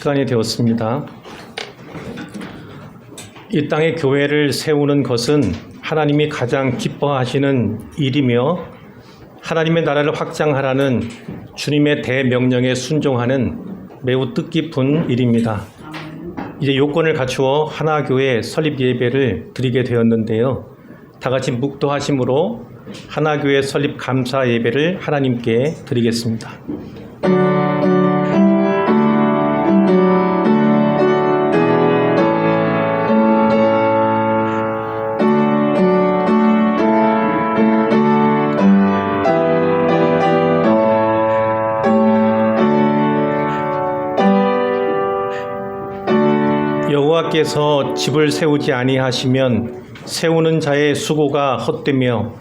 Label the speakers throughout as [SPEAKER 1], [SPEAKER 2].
[SPEAKER 1] 시간이 되었습니다. 이 땅에 교회를 세우는 것은 하나님이 가장 기뻐하시는 일이며 하나님의 나라를 확장하라는 주님의 대명령에 순종하는 매우 뜻깊은 일입니다. 이제 요건을 갖추어 하나교회 설립 예배를 드리게 되었는데요. 다 같이 묵도하심으로 하나교회 설립 감사 예배를 하나님께 드리겠습니다. 여호와께서 집을 세우지 아니하시면 세우는 자의 수고가 헛되며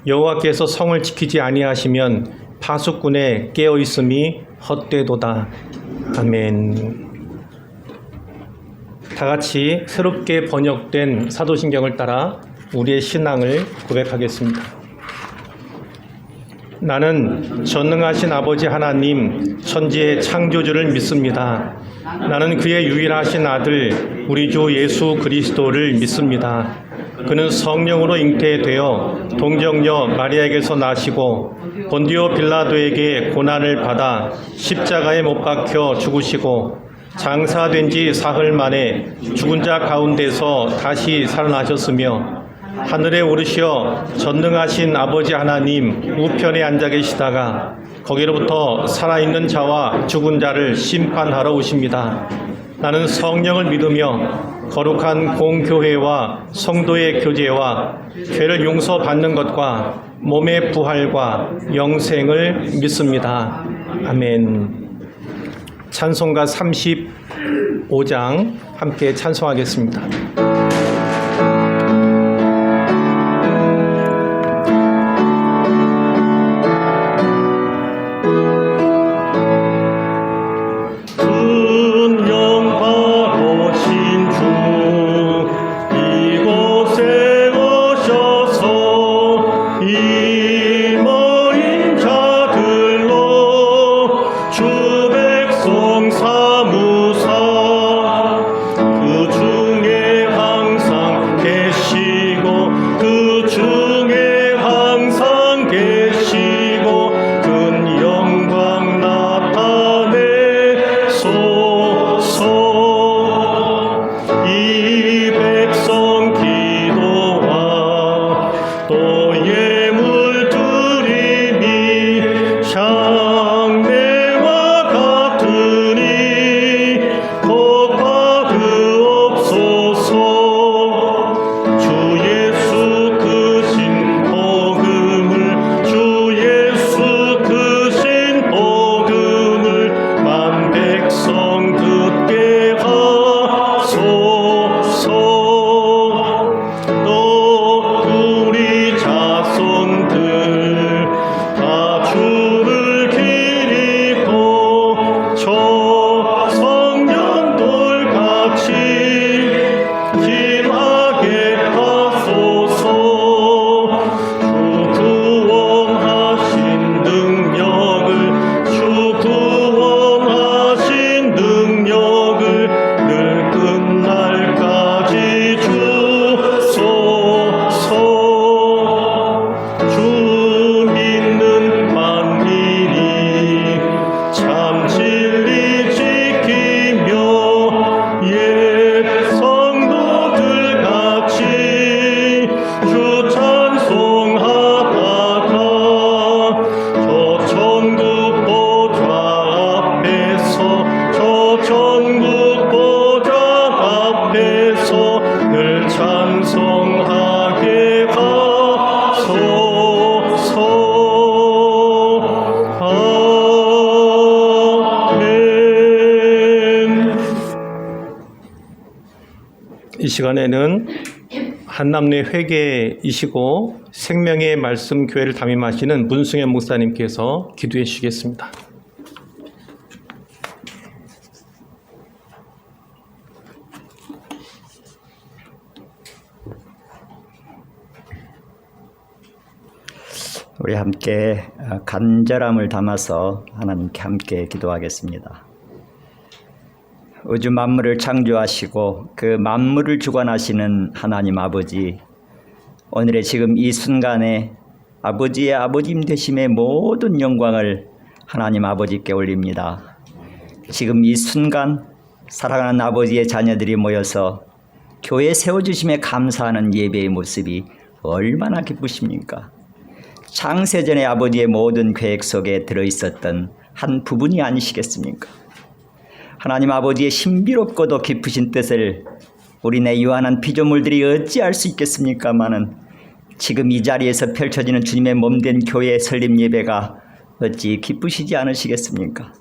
[SPEAKER 1] 여호와께서 성을 지키지 아니하시면 파수꾼의 깨어있음이 헛되도다. 아멘. 다 같이 새롭게 번역된 사도신경을 따라 우리의 신앙을 고백하겠습니다. 나는 전능하신 아버지 하나님 천지의 창조주를 믿습니다. 나는 그의 유일하신 아들 우리 주 예수 그리스도를 믿습니다. 그는 성령으로 잉태되어 동정녀 마리아에게서 나시고 본디오 빌라도에게 고난을 받아 십자가에 못 박혀 죽으시고 장사된 지 사흘 만에 죽은 자 가운데서 다시 살아나셨으며 하늘에 오르시어 전능하신 아버지 하나님 우편에 앉아 계시다가 거기로부터 살아있는 자와 죽은 자를 심판하러 오십니다. 나는 성령을 믿으며 거룩한 공교회와 성도의 교제와 죄를 용서받는 것과 몸의 부활과 영생을 믿습니다. 아멘. 찬송가 35장 함께 찬송하겠습니다. 이 시간에는 한남내 회계이시고 생명의 말씀 교회를 담임하시는 문승현 목사님께서 기도해 주시겠습니다.
[SPEAKER 2] 우리 함께 간절함을 담아서 하나님께 함께 기도하겠습니다. 우주 만물을 창조하시고 그 만물을 주관하시는 하나님 아버지, 오늘의 지금 이 순간에 아버지의 아버님 되심의 모든 영광을 하나님 아버지께 올립니다. 지금 이 순간 사랑하는 아버지의 자녀들이 모여서 교회 세워주심에 감사하는 예배의 모습이 얼마나 기쁘십니까? 창세전의 아버지의 모든 계획 속에 들어있었던 한 부분이 아니시겠습니까? 하나님 아버지의 신비롭고도 깊으신 뜻을 우리네 유한한 피조물들이 어찌할 수 있겠습니까마는 지금 이 자리에서 펼쳐지는 주님의 몸된 교회 설립 예배가 어찌 기쁘시지 않으시겠습니까?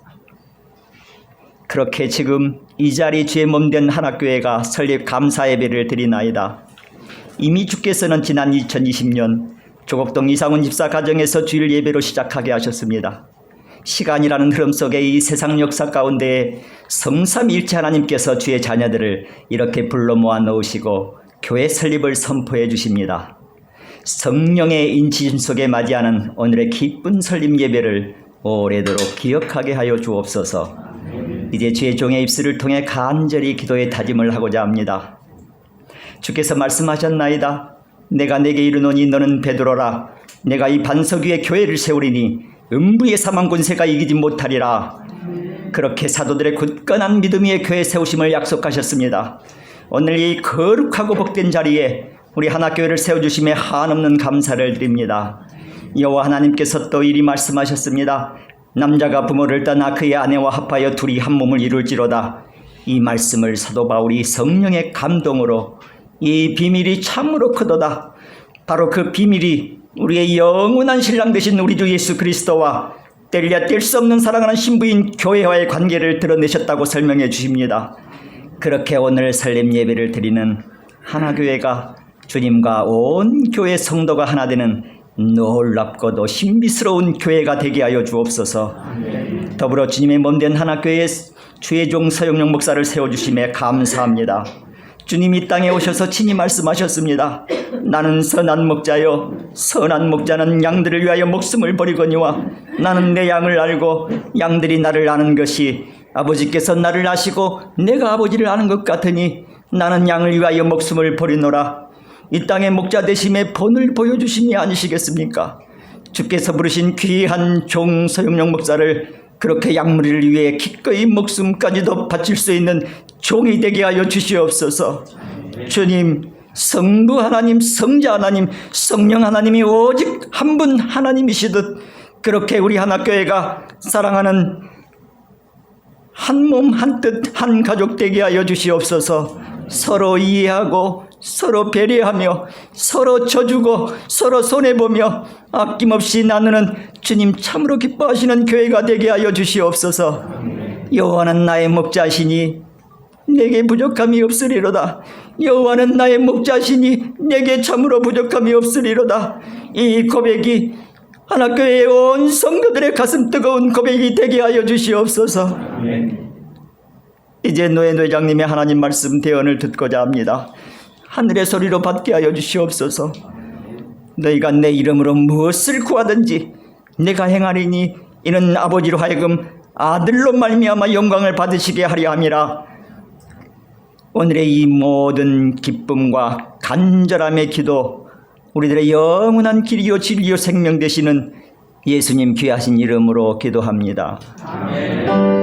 [SPEAKER 2] 그렇게 지금 이 자리 주의 몸된 하나교회가 설립 감사 예배를 드리나이다. 이미 주께서는 지난 2020년 조곡동 이상훈 집사 가정에서 주일 예배로 시작하게 하셨습니다. 시간이라는 흐름 속에 이 세상 역사 가운데 성삼일체 하나님께서 주의 자녀들을 이렇게 불러 모아 놓으시고 교회 설립을 선포해 주십니다. 성령의 인치심 속에 맞이하는 오늘의 기쁜 설립 예배를 오래도록 기억하게 하여 주옵소서. 이제 주의 종의 입술을 통해 간절히 기도의 다짐을 하고자 합니다. 주께서 말씀하셨나이다. 내가 내게 이르노니 너는 베드로라. 내가 이 반석 위에 교회를 세우리니 음부의 사망 권세가 이기지 못하리라. 그렇게 사도들의 굳건한 믿음 위에 교회 세우심을 약속하셨습니다. 오늘 이 거룩하고 복된 자리에 우리 하나교회를 세워주심에 한없는 감사를 드립니다. 여호와 하나님께서 또 이리 말씀하셨습니다. 남자가 부모를 떠나 그의 아내와 합하여 둘이 한 몸을 이룰지로다. 이 말씀을 사도 바울이 성령의 감동으로 이 비밀이 참으로 크도다. 바로 그 비밀이 우리의 영원한 신랑 되신 우리 주 예수 그리스도와 뗄래야 뗄 수 없는 사랑하는 신부인 교회와의 관계를 드러내셨다고 설명해 주십니다. 그렇게 오늘 설립 예배를 드리는 하나교회가 주님과 온 교회 성도가 하나 되는 놀랍고도 신비스러운 교회가 되게 하여 주옵소서. 더불어 주님의 몸된 하나교회에 주의 종 서영용 목사를 세워주심에 감사합니다. 주님이 이 땅에 오셔서 친히 말씀하셨습니다. 나는 선한 목자요 선한 목자는 양들을 위하여 목숨을 버리거니와 나는 내 양을 알고 양들이 나를 아는 것이 아버지께서 나를 아시고 내가 아버지를 아는 것 같으니 나는 양을 위하여 목숨을 버리노라. 이 땅의 목자 되심의 본을 보여주심이 아니시겠습니까? 주께서 부르신 귀한 종 서영용 목사를 그렇게 양무리를 위해 기꺼이 목숨까지도 바칠 수 있는 종이 되게 하여 주시옵소서. 주님, 성부 하나님, 성자 하나님, 성령 하나님이 오직 한 분 하나님이시듯 그렇게 우리 하나교회가 사랑하는 한 몸 한 뜻 한 가족 되게 하여 주시옵소서. 서로 이해하고 서로 배려하며 서로 져주고 서로 손해보며 아낌없이 나누는 주님 참으로 기뻐하시는 교회가 되게 하여 주시옵소서. 여호와는 나의 목자시니 내게 부족함이 없으리로다. 여호와는 나의 목자시니 내게 참으로 부족함이 없으리로다. 이 고백이 하나교회의 온 성도들의 가슴 뜨거운 고백이 되게 하여 주시옵소서. 이제 노예 회장님의 하나님 말씀 대언을 듣고자 합니다. 하늘의 소리로 받게 하여 주시옵소서. 너희가 내 이름으로 무엇을 구하든지 내가 행하리니 이는 아버지로 하여금 아들로 말미암아 영광을 받으시게 하려 함이라. 오늘의 이 모든 기쁨과 간절함의 기도 우리들의 영원한 길이요 진리요 생명 되시는 예수님 귀하신 이름으로 기도합니다. 아멘.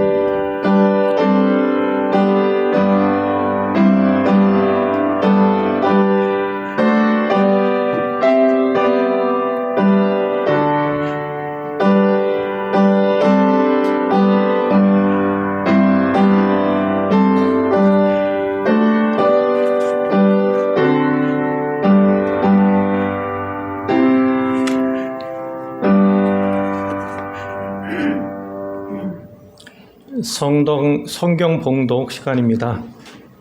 [SPEAKER 1] 성경 봉독 시간입니다.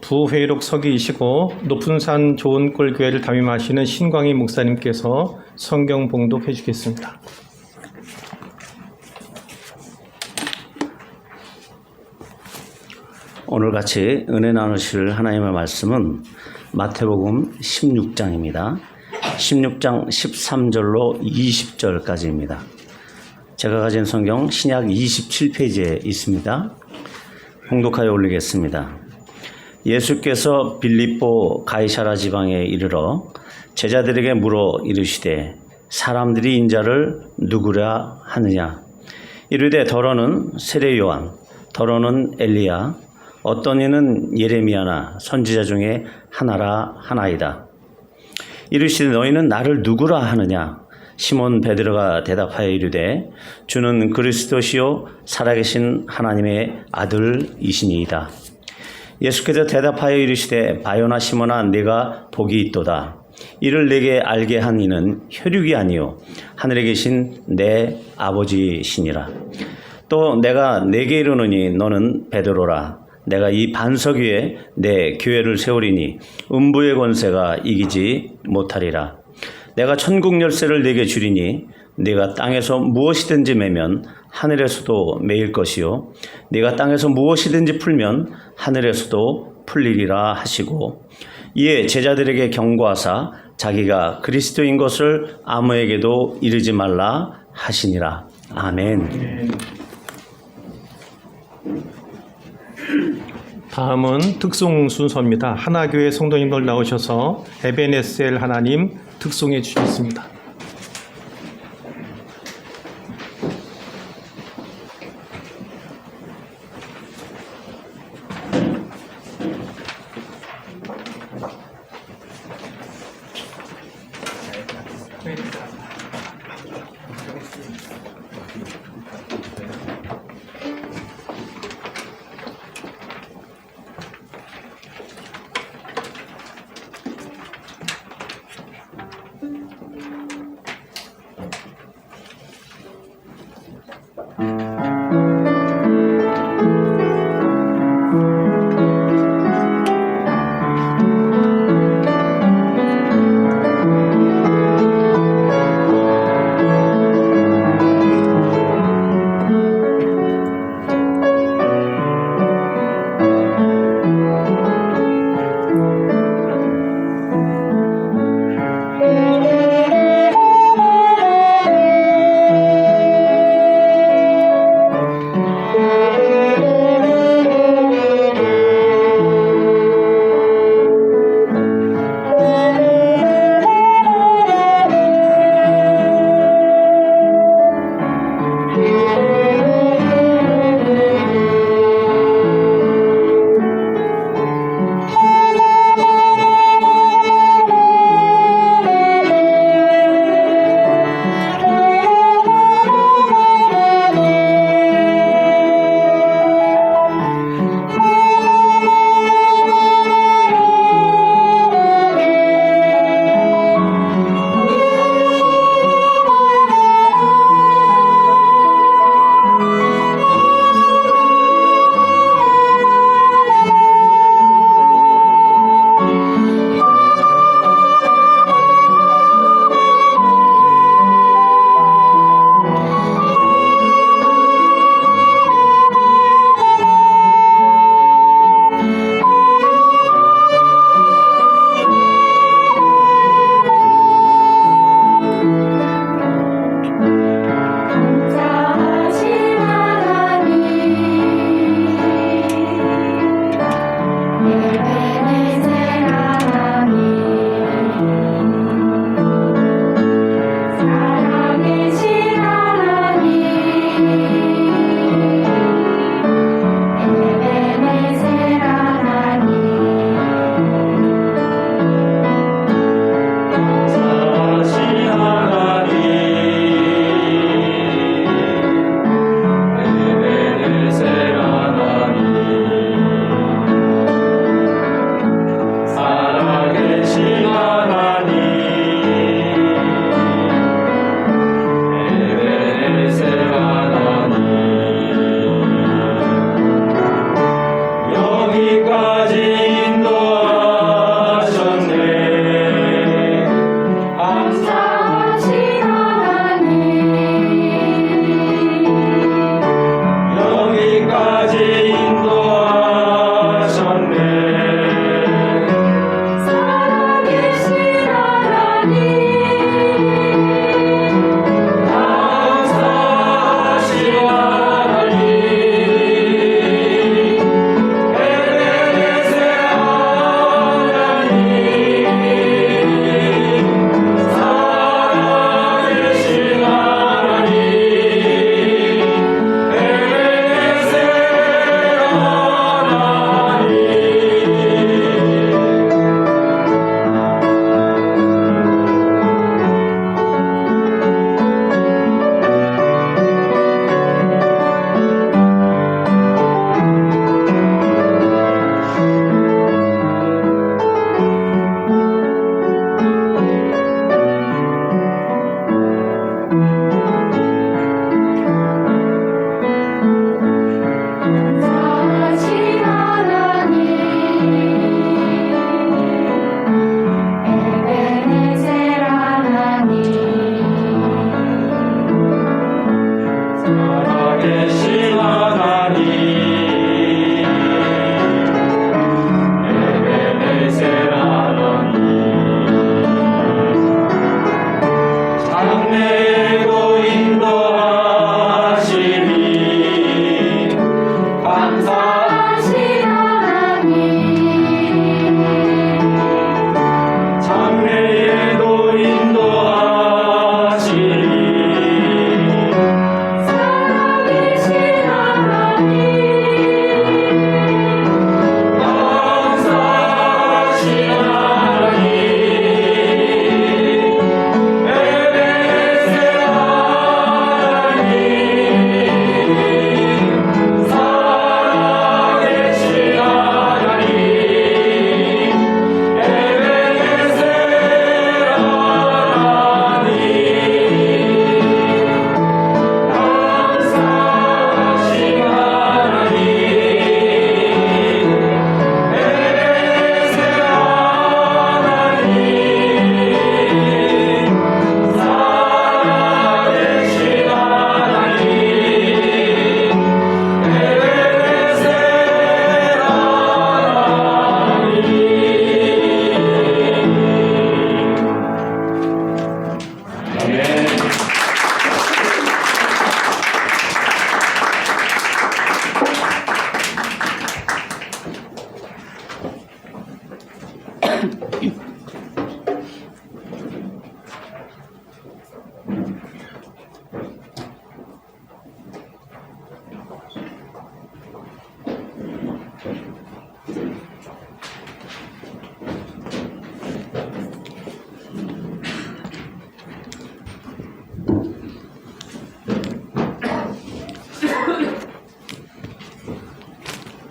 [SPEAKER 1] 부회록 서기이시고 높은 산 좋은 꼴 교회를 담임하시는 신광희 목사님께서 성경 봉독해 주겠습니다.
[SPEAKER 3] 오늘같이 은혜 나누실 하나님의 말씀은 마태복음 16장입니다. 16장 13절로 20절까지입니다. 제가 가진 성경 신약 27페이지에 있습니다. 봉독하여 올리겠습니다. 예수께서 빌립보 가이사라 지방에 이르러 제자들에게 물어 이르시되 사람들이 인자를 누구라 하느냐? 이르되 더러는 세례 요한, 더러는 엘리야, 어떤 이는 예레미야나 선지자 중에 하나라 하나이다. 이르시되 너희는 나를 누구라 하느냐? 시몬 베드로가 대답하여 이르되 주는 그리스도시요 살아계신 하나님의 아들이시니이다. 예수께서 대답하여 이르시되 바요나 시몬아 네가 복이 있도다. 이를 내게 알게 한 이는 혈육이 아니요 하늘에 계신 내 아버지시니라. 또 내가 네게 이르노니 너는 베드로라. 내가 이 반석 위에 내 교회를 세우리니 음부의 권세가 이기지 못하리라. 내가 천국 열쇠를 네게 주리니 네가 땅에서 무엇이든지 매면 하늘에서도 매일 것이요 네가 땅에서 무엇이든지 풀면 하늘에서도 풀리리라 하시고, 이에 제자들에게 경고하사 자기가 그리스도인 것을 아무에게도 이르지 말라 하시니라. 아멘.
[SPEAKER 1] 다음은 특송 순서입니다. 하나교회 성도님들 나오셔서 에베네셀 하나님 특송해 주시겠습니다.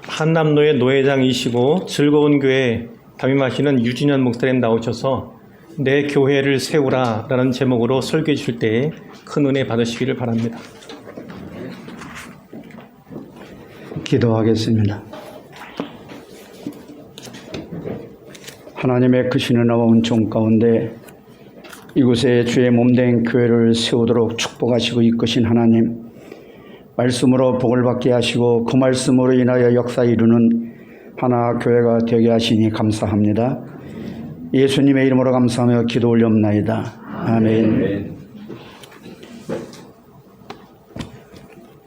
[SPEAKER 1] 한남노회 노회장이시고 즐거운 교회 담임하시는 유진현 목사님 나오셔서 내 교회를 세우라 라는 제목으로 설교해 주실 때 큰 은혜 받으시기를 바랍니다.
[SPEAKER 4] 기도하겠습니다. 하나님의 크신 은혜와 은총 가운데 이곳에 주의 몸된 교회를 세우도록 축복하시고 이끄신 하나님, 말씀으로 복을 받게 하시고 그 말씀으로 인하여 역사 이루는 하나 교회가 되게 하시니 감사합니다. 예수님의 이름으로 감사하며 기도 올려옵나이다. 아멘.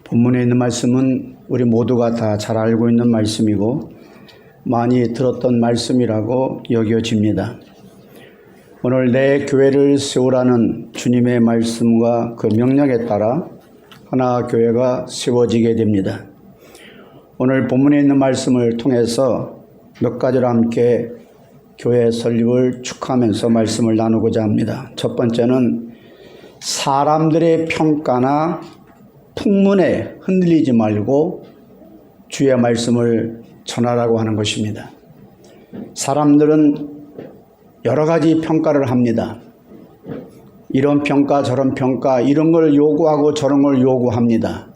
[SPEAKER 4] 본문에 있는 말씀은 우리 모두가 다 잘 알고 있는 말씀이고 많이 들었던 말씀이라고 여겨집니다. 오늘 내 교회를 세우라는 주님의 말씀과 그 명령에 따라 하나 교회가 세워지게 됩니다. 오늘 본문에 있는 말씀을 통해서 몇 가지로 함께 교회 설립을 축하하면서 말씀을 나누고자 합니다. 첫 번째는 사람들의 평가나 풍문에 흔들리지 말고 주의 말씀을 전하라고 하는 것입니다. 사람들은 여러 가지 평가를 합니다. 이런 평가 저런 평가 이런 걸 요구하고 저런 걸 요구합니다.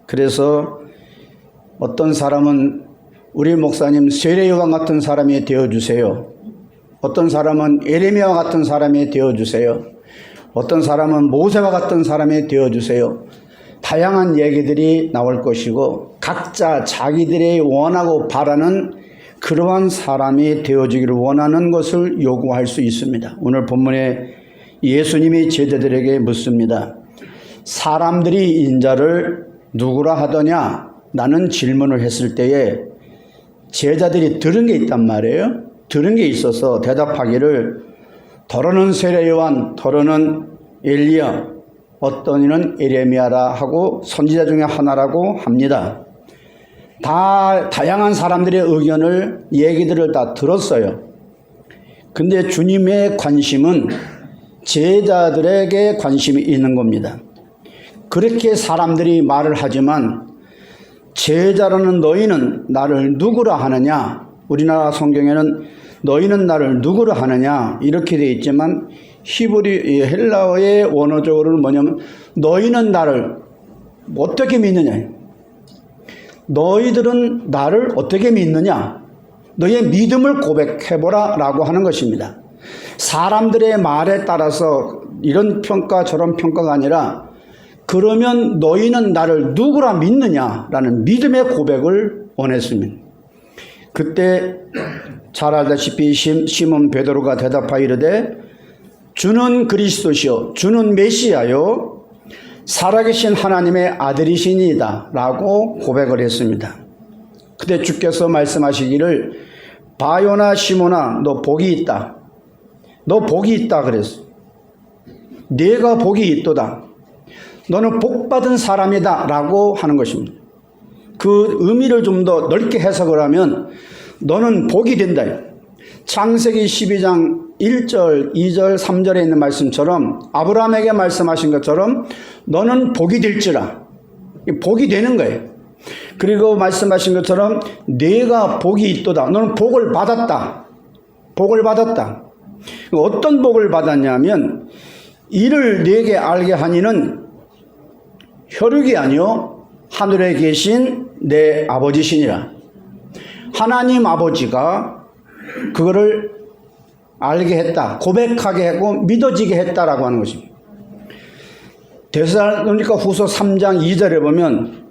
[SPEAKER 4] 그래서 어떤 사람은 우리 목사님 세례요한 같은 사람이 되어주세요. 어떤 사람은 에레미야와 같은 사람이 되어주세요. 어떤 사람은 모세와 같은 사람이 되어주세요. 다양한 얘기들이 나올 것이고 각자 자기들이 원하고 바라는 그러한 사람이 되어지기를 원하는 것을 요구할 수 있습니다. 오늘 본문에 예수님이 제자들에게 묻습니다. 사람들이 인자를 누구라 하더냐? 라는 질문을 했을 때에 제자들이 들은 게 있단 말이에요. 들은 게 있어서 대답하기를 더러는 세례요한, 더러는 엘리야, 어떤 이는 에레미야라 하고 선지자 중에 하나라고 합니다. 다양한 사람들의 의견을 얘기들을 다 들었어요. 근데 주님의 관심은 제자들에게 관심이 있는 겁니다. 그렇게 사람들이 말을 하지만 제자라는 너희는 나를 누구라 하느냐? 우리나라 성경에는 너희는 나를 누구라 하느냐? 이렇게 되어 있지만 헬라어의 원어적으로는 뭐냐면 너희는 나를 어떻게 믿느냐? 너희들은 나를 어떻게 믿느냐? 너희의 믿음을 고백해보라 라고 하는 것입니다. 사람들의 말에 따라서 이런 평가 저런 평가가 아니라 그러면 너희는 나를 누구라 믿느냐라는 믿음의 고백을 원했습니다. 그때 잘 알다시피 시몬 베드로가 대답하여 이르되 주는 그리스도시요 주는 메시아요 살아계신 하나님의 아들이시니이다 라고 고백을 했습니다. 그때 주께서 말씀하시기를 바요나 시몬아 너 복이 있다. 너 복이 있다 그랬어. 네가 복이 있도다. 너는 복받은 사람이다 라고 하는 것입니다. 그 의미를 좀 더 넓게 해석을 하면 너는 복이 된다. 창세기 12장 1절, 2절, 3절에 있는 말씀처럼 아브라함에게 말씀하신 것처럼 너는 복이 될지라. 복이 되는 거예요. 그리고 말씀하신 것처럼 네가 복이 있도다. 너는 복을 받았다. 복을 받았다. 어떤 복을 받았냐면 이를 네게 알게 하니는 혈육이 아니요 하늘에 계신 내 아버지시니라. 하나님 아버지가 그거를 알게 했다. 고백하게 하고 믿어지게 했다라고 하는 것입니다. 데살로니가 후서 3장 2절에 보면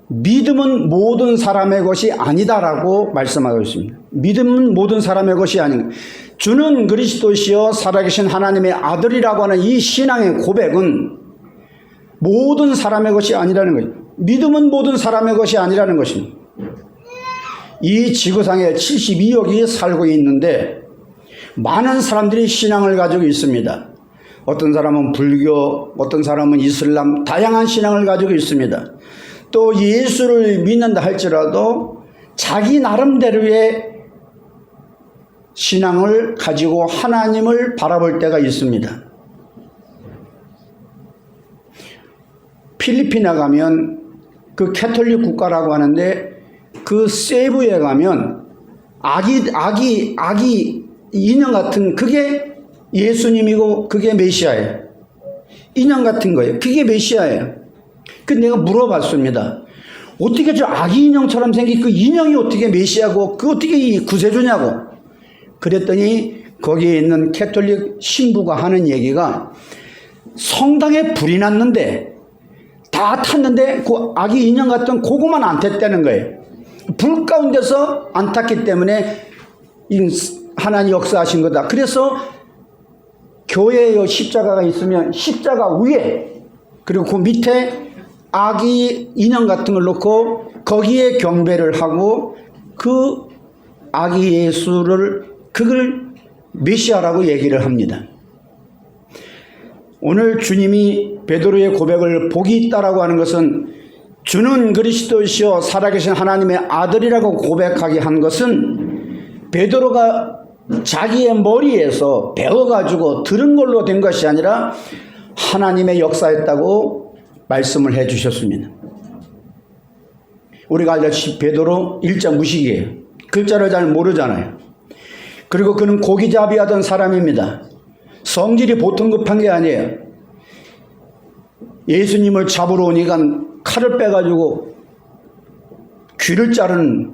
[SPEAKER 4] 믿음은 모든 사람의 것이 아니다라고 말씀하고 있습니다. 믿음은 모든 사람의 것이 아닌 주는 그리스도시요 살아계신 하나님의 아들이라고 하는 이 신앙의 고백은 모든 사람의 것이 아니라는 거예요. 믿음은 모든 사람의 것이 아니라는 것입니다. 이 지구상에 72억이 살고 있는데 많은 사람들이 신앙을 가지고 있습니다. 어떤 사람은 불교, 어떤 사람은 이슬람, 다양한 신앙을 가지고 있습니다. 또 예수를 믿는다 할지라도 자기 나름대로의 신앙을 가지고 하나님을 바라볼 때가 있습니다. 필리핀에 가면 그 캐톨릭 국가라고 하는데 그 세부에 가면 아기 인형 같은 그게 예수님이고 그게 메시아예요. 인형 같은 거예요. 그게 메시아예요. 그 내가 물어봤습니다. 어떻게 저 아기 인형처럼 생긴 그 인형이 어떻게 메시아고 그 어떻게 이 구세주냐고. 그랬더니 거기에 있는 캐톨릭 신부가 하는 얘기가 성당에 불이 났는데 다 탔는데 그 아기 인형 같은 그거만 안 탔다는 거예요. 불 가운데서 안 탔기 때문에 하나님 역사하신 거다. 그래서 교회에 십자가가 있으면 십자가 위에 그리고 그 밑에 아기 인형 같은 걸 놓고 거기에 경배를 하고 그 아기 예수를 그걸 메시아라고 얘기를 합니다. 오늘 주님이 베드로의 고백을 복이 있다라고 하는 것은 주는 그리스도시요 살아계신 하나님의 아들이라고 고백하게 한 것은 베드로가 자기의 머리에서 배워가지고 들은 걸로 된 것이 아니라 하나님의 역사였다고 말씀을 해 주셨습니다. 우리가 알다시피 베드로 일자 무식이에요. 글자를 잘 모르잖아요. 그리고 그는 고기잡이 하던 사람입니다. 성질이 보통 급한 게 아니에요. 예수님을 잡으러 오니까 칼을 빼가지고 귀를 자르는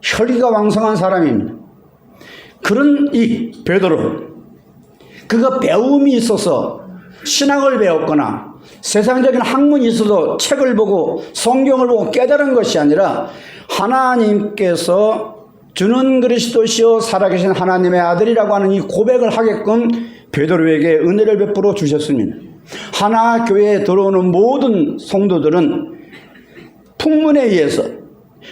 [SPEAKER 4] 혈기가 왕성한 사람입니다. 그런 이 베드로, 그가 배움이 있어서 신학을 배웠거나 세상적인 학문이 있어도 책을 보고 성경을 보고 깨달은 것이 아니라 하나님께서 주는 그리스도시요 살아계신 하나님의 아들이라고 하는 이 고백을 하게끔 베드로에게 은혜를 베풀어 주셨습니다. 하나 교회에 들어오는 모든 성도들은 풍문에 의해서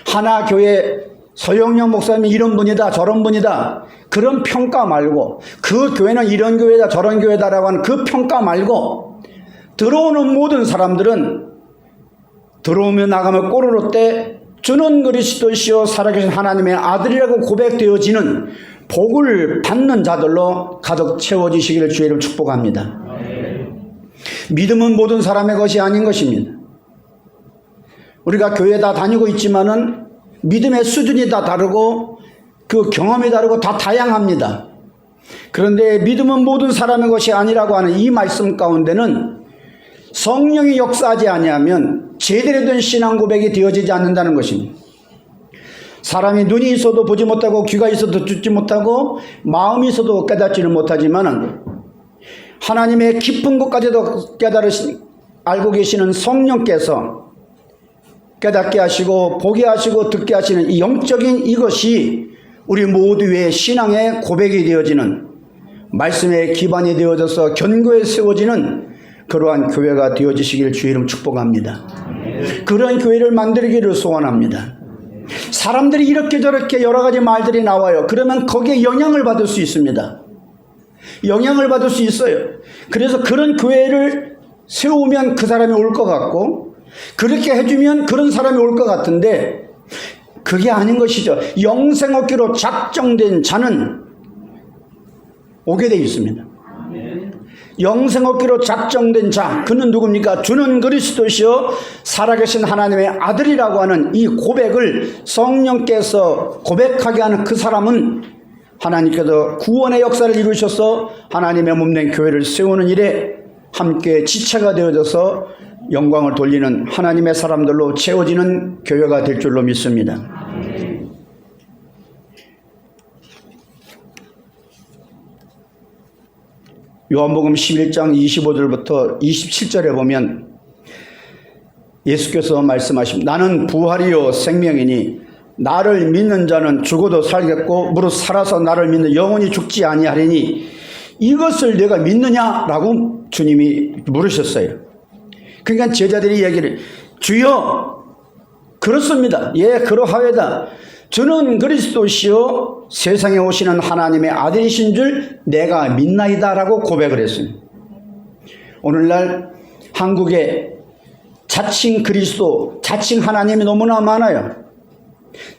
[SPEAKER 4] 하나 교회 서영영 목사님이 이런 분이다 저런 분이다 그런 평가 말고 그 교회는 이런 교회다 저런 교회다라고 하는 그 평가 말고 들어오는 모든 사람들은 들어오면 나가면 꼬르륵 때 주는 그리스도시요 살아계신 하나님의 아들이라고 고백되어지는 복을 받는 자들로 가득 채워지시기를 주의 이름으로 축복합니다. 믿음은 모든 사람의 것이 아닌 것입니다. 우리가 교회 다 다니고 있지만은 믿음의 수준이 다 다르고 그 경험이 다르고 다 다양합니다. 그런데 믿음은 모든 사람의 것이 아니라고 하는 이 말씀 가운데는 성령이 역사하지 아니하면 제대로 된 신앙 고백이 되어지지 않는다는 것입니다. 사람이 눈이 있어도 보지 못하고 귀가 있어도 듣지 못하고 마음이 있어도 깨닫지를 못하지만 하나님의 깊은 것까지도 알고 계시는 성령께서 깨닫게 하시고 보게 하시고 듣게 하시는 이 영적인 이것이 우리 모두의 신앙의 고백이 되어지는 말씀의 기반이 되어져서 견고에 세워지는 그러한 교회가 되어지시기를 주의 이름 축복합니다. 그러한 교회를 만들기를 소원합니다. 사람들이 이렇게 저렇게 여러 가지 말들이 나와요. 그러면 거기에 영향을 받을 수 있습니다. 영향을 받을 수 있어요. 그래서 그런 교회를 세우면 그 사람이 올 것 같고 그렇게 해주면 그런 사람이 올 것 같은데 그게 아닌 것이죠. 영생 얻기로 작정된 자는 오게 되어 있습니다. 영생 얻기로 작정된 자, 그는 누굽니까? 주는 그리스도시요 살아계신 하나님의 아들이라고 하는 이 고백을 성령께서 고백하게 하는 그 사람은 하나님께서 구원의 역사를 이루셔서 하나님의 몸된 교회를 세우는 일에 함께 지체가 되어져서 영광을 돌리는 하나님의 사람들로 채워지는 교회가 될 줄로 믿습니다. 요한복음 11장 25절부터 27절에 보면 예수께서 말씀하십니다. 나는 부활이요 생명이니 나를 믿는 자는 죽어도 살겠고 무릇 살아서 나를 믿는 영원히 죽지 아니하리니 이것을 내가 믿느냐라고 주님이 물으셨어요. 그러니까 제자들이 얘기를 주여 그렇습니다. 예 그러하외다. 주는 그리스도시요 세상에 오시는 하나님의 아들이신 줄 내가 믿나이다 라고 고백을 했습니다. 오늘날 한국에 자칭 그리스도 자칭 하나님이 너무나 많아요.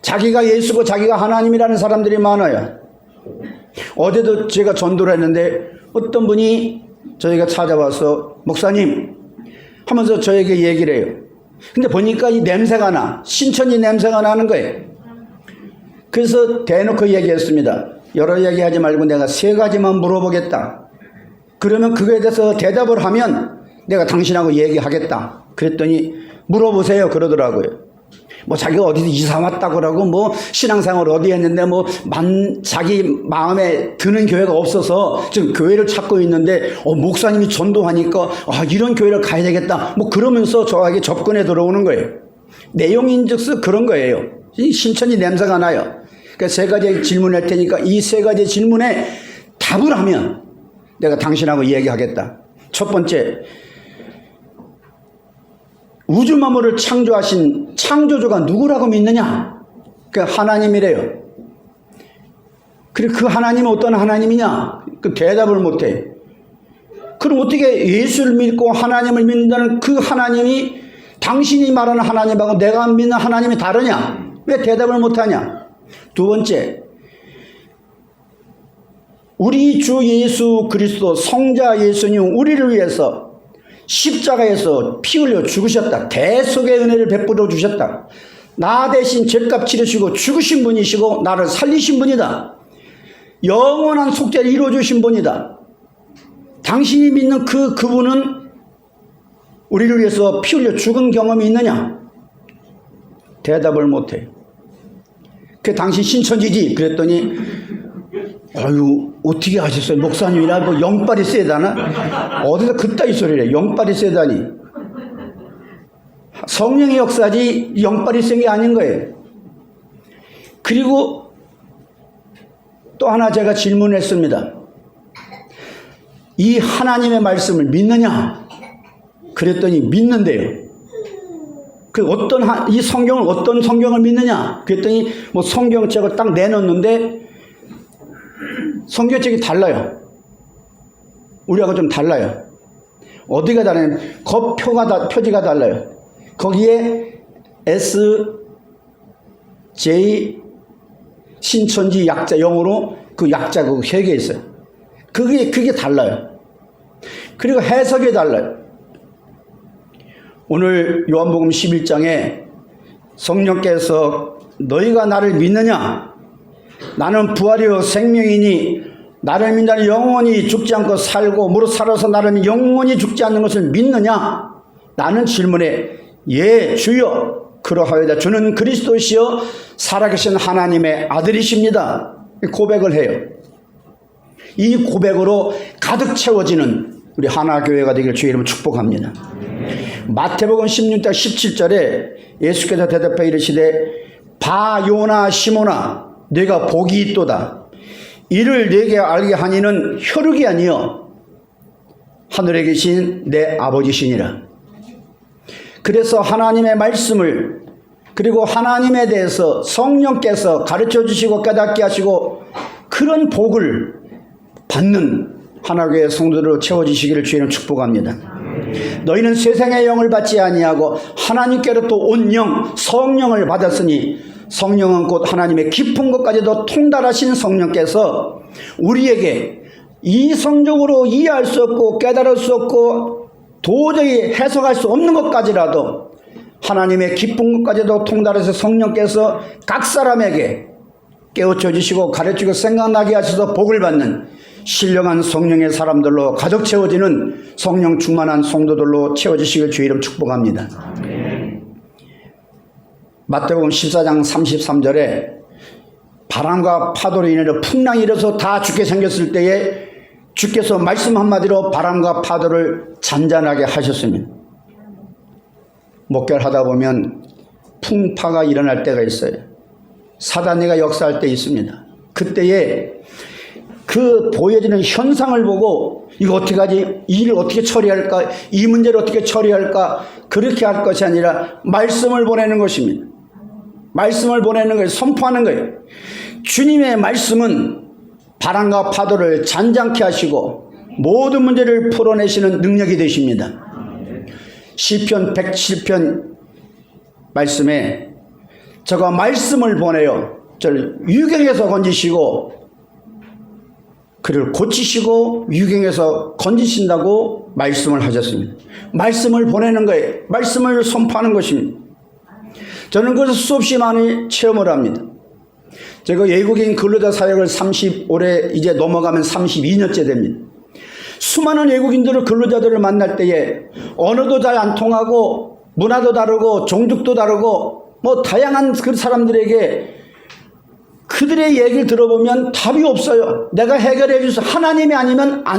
[SPEAKER 4] 자기가 예수고 자기가 하나님이라는 사람들이 많아요. 어제도 제가 전도를 했는데 어떤 분이 저희가 찾아와서 목사님 하면서 저에게 얘기를 해요. 근데 보니까 이 냄새가 나. 신천지 냄새가 나는 거예요. 그래서 대놓고 얘기했습니다. 여러 얘기하지 말고 내가 3가지만 물어보겠다. 그러면 그거에 대해서 대답을 하면 내가 당신하고 얘기하겠다. 그랬더니 물어보세요 그러더라고요. 뭐 자기가 어디서 이사 왔다고 그러고 뭐 신앙생활 어디 했는데 뭐 자기 마음에 드는 교회가 없어서 지금 교회를 찾고 있는데 목사님이 전도하니까 이런 교회를 가야 되겠다. 뭐 그러면서 저에게 접근해 들어오는 거예요. 내용인즉슨 그런 거예요. 이 신천지 냄새가 나요. 그러니까 3가지 질문할 테니까 이 3가지 질문에 답을 하면 내가 당신하고 얘기하겠다. 첫 번째, 우주 만물을 창조하신 창조주가 누구라고 믿느냐? 그 하나님이래요. 그리고 그 하나님은 어떤 하나님이냐? 그 대답을 못해. 그럼 어떻게 예수를 믿고 하나님을 믿는다는 그 하나님이 당신이 말하는 하나님하고 내가 믿는 하나님이 다르냐? 왜 대답을 못하냐? 두 번째, 우리 주 예수 그리스도 성자 예수님 우리를 위해서 십자가에서 피 흘려 죽으셨다. 대속의 은혜를 베풀어 주셨다. 나 대신 죄값 치르시고 죽으신 분이시고 나를 살리신 분이다. 영원한 속죄를 이루어주신 분이다. 당신이 믿는 그분은 우리를 위해서 피 흘려 죽은 경험이 있느냐? 대답을 못해. 그 당신 신천지지? 그랬더니 아유 어떻게 아셨어요? 목사님이나 뭐 영빨이 세다나? 어디서 그따위 소리를 해. 영빨이 세다니. 성령의 역사지 영빨이 센 게 아닌 거예요. 그리고 또 하나 제가 질문했습니다. 이 하나님의 말씀을 믿느냐? 그랬더니 믿는데요. 이 성경을 어떤 성경을 믿느냐? 그랬더니 뭐 성경책을 딱 내놓는데 성경책이 달라요. 우리하고 좀 달라요. 어디가 다르냐면 표지가 달라요. 거기에 SJ 신천지 약자 영어로 그 약자 그 3개 있어요. 그게 달라요. 그리고 해석이 달라요. 오늘 요한복음 11장에 성령께서 너희가 나를 믿느냐? 나는 부활이요 생명이니 나를 믿는 영원히 죽지 않고 살고 무릇 살아서 나를 영원히 죽지 않는 것을 믿느냐? 나는 질문에 예 주여 그러하여다. 주는 그리스도시여 살아계신 하나님의 아들이십니다. 고백을 해요. 이 고백으로 가득 채워지는 우리 하나교회가 되기를 주의 이름으로 축복합니다. 마태복음 16장 17절에 예수께서 대답하여 이르시되 바 요나 시몬아 네가 복이 있도다. 이를 네게 알게 하니는 혈육이 아니요 하늘에 계신 내 아버지시니라. 그래서 하나님의 말씀을 그리고 하나님에 대해서 성령께서 가르쳐 주시고 깨닫게 하시고 그런 복을 받는 하나교회 성도들로 채워주시기를 주의는 축복합니다. 너희는 세상의 영을 받지 아니하고 하나님께로부터 온 영 성령을 받았으니 성령은 곧 하나님의 깊은 것까지도 통달하신 성령께서 우리에게 이성적으로 이해할 수 없고 깨달을 수 없고 도저히 해석할 수 없는 것까지라도 하나님의 깊은 것까지도 통달해서 성령께서 각 사람에게 깨우쳐 주시고 가르치고 생각나게 하셔서 복을 받는 신령한 성령의 사람들로 가득 채워지는 성령 충만한 성도들로 채워주시길 주의 이름 축복합니다. 마태복음 14장 33절에 바람과 파도로 인해서 풍랑이 일어서 다 죽게 생겼을 때에 주께서 말씀 한마디로 바람과 파도를 잔잔하게 하셨습니다. 목결하다 보면 풍파가 일어날 때가 있어요. 사단이가 역사할 때 있습니다. 그때에 그 보여지는 현상을 보고 이거 어떻게 하지? 이 일을 어떻게 처리할까? 이 문제를 어떻게 처리할까? 그렇게 할 것이 아니라 말씀을 보내는 것입니다. 말씀을 보내는 거예요. 선포하는 거예요. 주님의 말씀은 바람과 파도를 잔잔케 하시고 모든 문제를 풀어내시는 능력이 되십니다. 시편 107편 말씀에 제가 말씀을 보내요. 저를 유경에서 건지시고 그를 고치시고 유경에서 건지신다고 말씀을 하셨습니다. 말씀을 보내는 거예요. 말씀을 선포하는 것입니다. 저는 그래서 수없이 많이 체험을 합니다. 제가 외국인 근로자 사역을 올해 이제 넘어가면 32년째 됩니다. 수많은 외국인들을 근로자들을 만날 때에 언어도 잘 안 통하고 문화도 다르고 종족도 다르고 뭐 다양한 그 사람들에게 그들의 얘기를 들어보면 답이 없어요. 내가 해결해 주셔서 하나님이 아니면 안